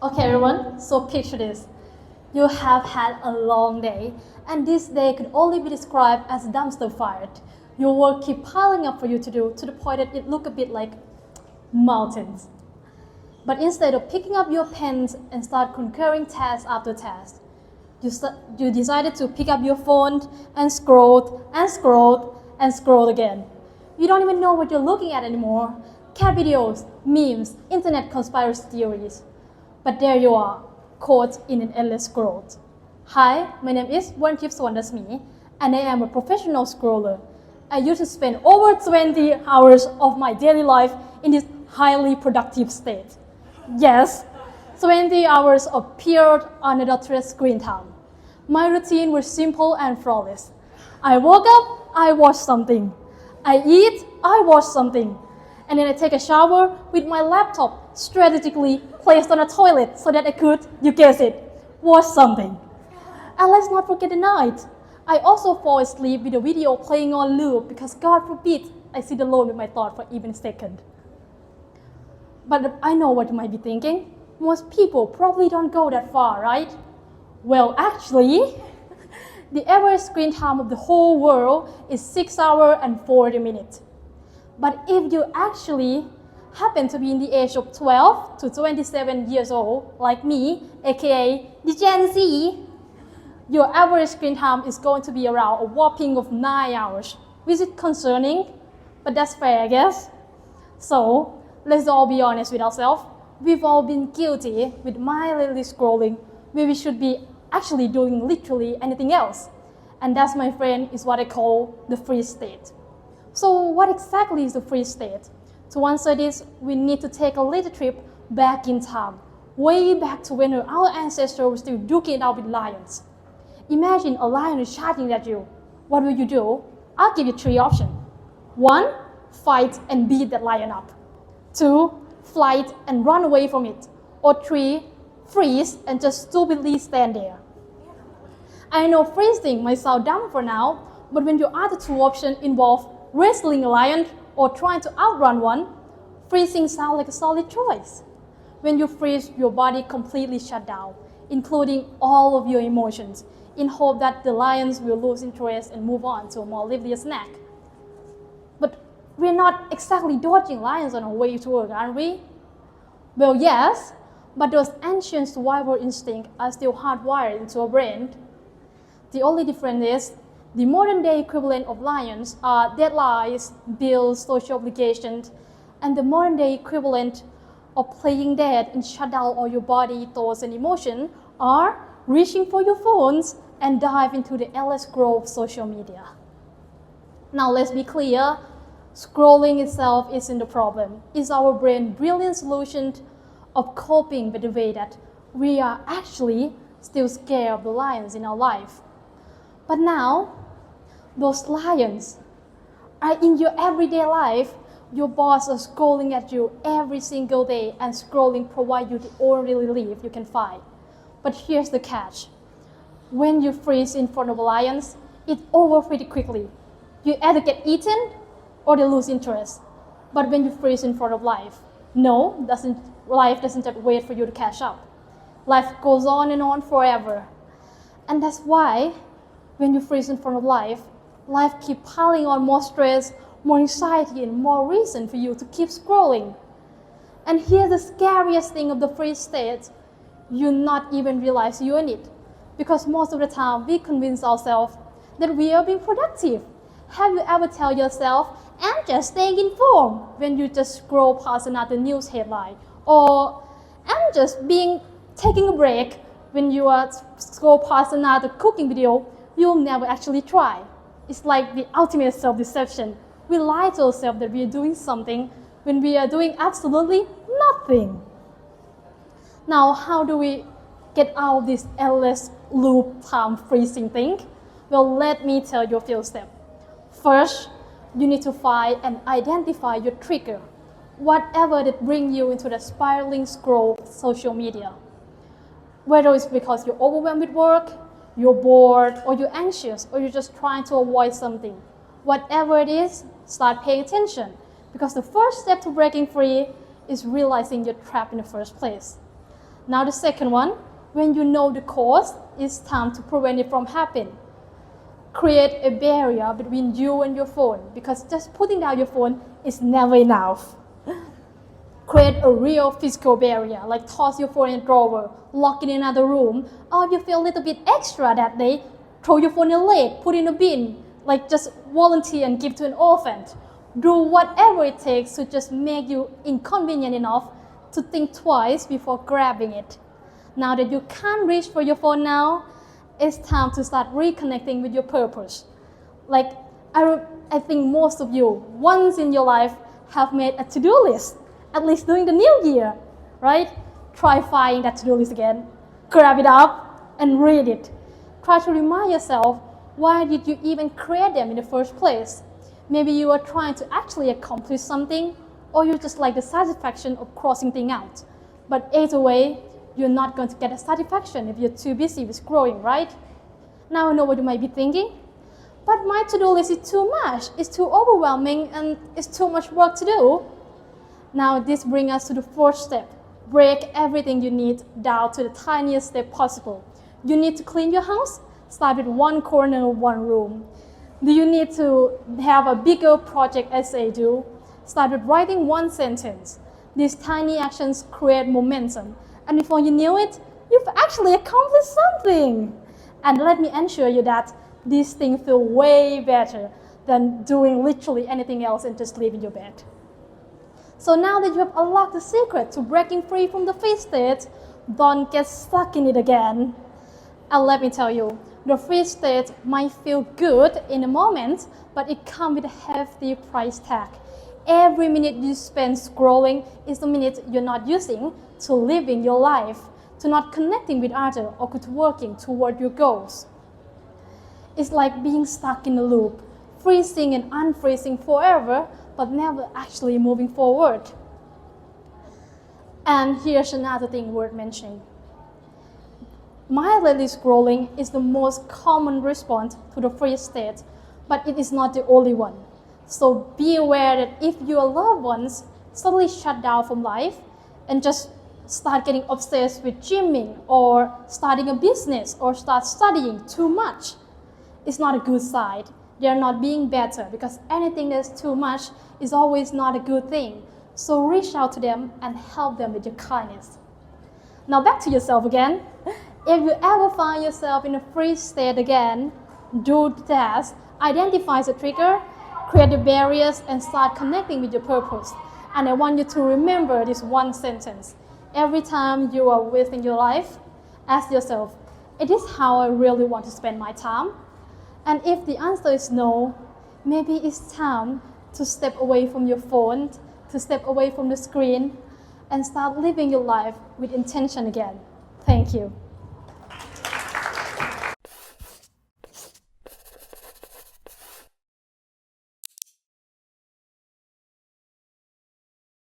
Okay, everyone, so picture this. You have had a long day, and this day could only be described as dumpster fire. Your work keep piling up for you to do to the point that it look a bit like mountains. But instead of picking up your pens and start conquering task after task, you decided to pick up your phone and scroll and scroll and scroll again. You don't even know what you're looking at anymore. Cat videos, memes, internet conspiracy theories. But there you are, caught in an endless scroll. Hi, my name is Wrn, and I am a professional scroller. I used to spend over 20 hours of my daily life in this highly productive state. Yes, 20 hours of pure unadulterated screen time. My routine was simple and flawless. I woke up, I watch something. I eat, I watch something. And then I take a shower with my laptop strategically placed on a toilet so that I could, you guess it, watch something. And let's not forget the night. I also fall asleep with a video playing on loop because God forbid I sit alone with my thought for even a second. But I know what you might be thinking. Most people probably don't go that far, right? Well, actually, the average screen time of the whole world is 6 hours and 40 minutes. But if you actually happen to be in the age of 12 to 27 years old, like me, aka the Gen Z, your average screen time is going to be around a whopping of 9 hours, which is concerning, but that's fair, I guess. So, let's all be honest with ourselves. We've all been guilty with mindlessly scrolling where we should be actually doing literally anything else. And that, my friend, is what I call the free state. So what exactly is the free state? To answer this, we need to take a little trip back in time, way back to when our ancestors were still duking it out with lions. Imagine a lion is charging at you. What will you do? I'll give you 3 options. 1, fight and beat that lion up. 2, flight and run away from it. Or 3, freeze and just stupidly stand there. I know freezing might sound dumb for now, but when your other 2 options involve wrestling a lion or trying to outrun one, freezing sounds like a solid choice. When you freeze, your body completely shut down, including all of your emotions, in hope that the lions will lose interest and move on to a more lively snack. But we're not exactly dodging lions on our way to work, aren't we? Well, yes, but those ancient survival instincts are still hardwired into our brain. The only difference is the modern day equivalent of lions are deadlines, bills, social obligations, and the modern day equivalent of playing dead and shut down all your body, thoughts, and emotions are reaching for your phones and dive into the endless growth of social media. Now let's be clear, scrolling itself isn't the problem. It's our brain's brilliant solution of coping with the way that we are actually still scared of the lions in our life. But now, those lions are in your everyday life. Your boss is scrolling at you every single day, and scrolling provides you the only relief you can find. But here's the catch. When you freeze in front of lions, it's over pretty quickly. You either get eaten or they lose interest. But when you freeze in front of life, life doesn't wait for you to catch up. Life goes on and on forever. And that's why when you freeze in front of life keeps piling on more stress, more anxiety, and more reason for you to keep scrolling. And here's the scariest thing of the freeze state. You not even realize you're in it. Because most of the time, we convince ourselves that we are being productive. Have you ever tell yourself, I'm just staying informed, when you just scroll past another news headline? Or, I'm just taking a break, when you scroll past another cooking video you'll never actually try. It's like the ultimate self-deception. We lie to ourselves that we are doing something when we are doing absolutely nothing. Now, how do we get out of this endless loop time freezing thing? Well, let me tell you a few steps. First, you need to find and identify your trigger, whatever that brings you into the spiraling scroll of social media. Whether it's because you're overwhelmed with work, you're bored, or you're anxious, or you're just trying to avoid something. Whatever it is, start paying attention, because the first step to breaking free is realizing you're trapped in the first place. Now the second one, when you know the cause, it's time to prevent it from happening. Create a barrier between you and your phone, because just putting down your phone is never enough. Create a real physical barrier, like toss your phone in a drawer, lock it in another room, or if you feel a little bit extra that day, throw your phone in a lake, put it in a bin, like just volunteer and give to an orphan. Do whatever it takes to just make you inconvenient enough to think twice before grabbing it. Now that you can't reach for your phone now, it's time to start reconnecting with your purpose. Like, I think most of you, once in your life, have made a to-do list, at least during the new year, right? Try finding that to-do list again. Grab it up and read it. Try to remind yourself, why did you even create them in the first place? Maybe you are trying to actually accomplish something, or you just like the satisfaction of crossing things out. But either way, you're not going to get a satisfaction if you're too busy with scrolling, right? Now I know what you might be thinking. But my to-do list is too much, it's too overwhelming, and it's too much work to do. Now this brings us to the fourth step. Break everything you need down to the tiniest step possible. You need to clean your house? Start with one corner of one room. Do you need to have a bigger project as I do? Start with writing one sentence. These tiny actions create momentum. And before you knew it, you've actually accomplished something. And let me assure you that these things feel way better than doing literally anything else and just leaving your bed. So now that you have unlocked the secret to breaking free from the freeze state, don't get stuck in it again. And let me tell you, the freeze state might feel good in the moment, but it comes with a hefty price tag. Every minute you spend scrolling is a minute you're not using to living your life, to not connecting with others, or to working toward your goals. It's like being stuck in a loop, freezing and unfreezing forever, but never actually moving forward. And here's another thing worth mentioning. Mindlessly scrolling is the most common response to the freeze state, but it is not the only one. So be aware that if your loved ones suddenly shut down from life and just start getting obsessed with gymming or starting a business or start studying too much, it's not a good sign. They're not being better, because anything that's too much is always not a good thing. So reach out to them and help them with your kindness. Now back to yourself again. If you ever find yourself in a freeze state again, do the task, identify the trigger, create the barriers, and start connecting with your purpose. And I want you to remember this one sentence. Every time you are wasting your life, ask yourself, is this how I really want to spend my time? And if the answer is no, maybe it's time to step away from your phone, to step away from the screen, and start living your life with intention again. Thank you.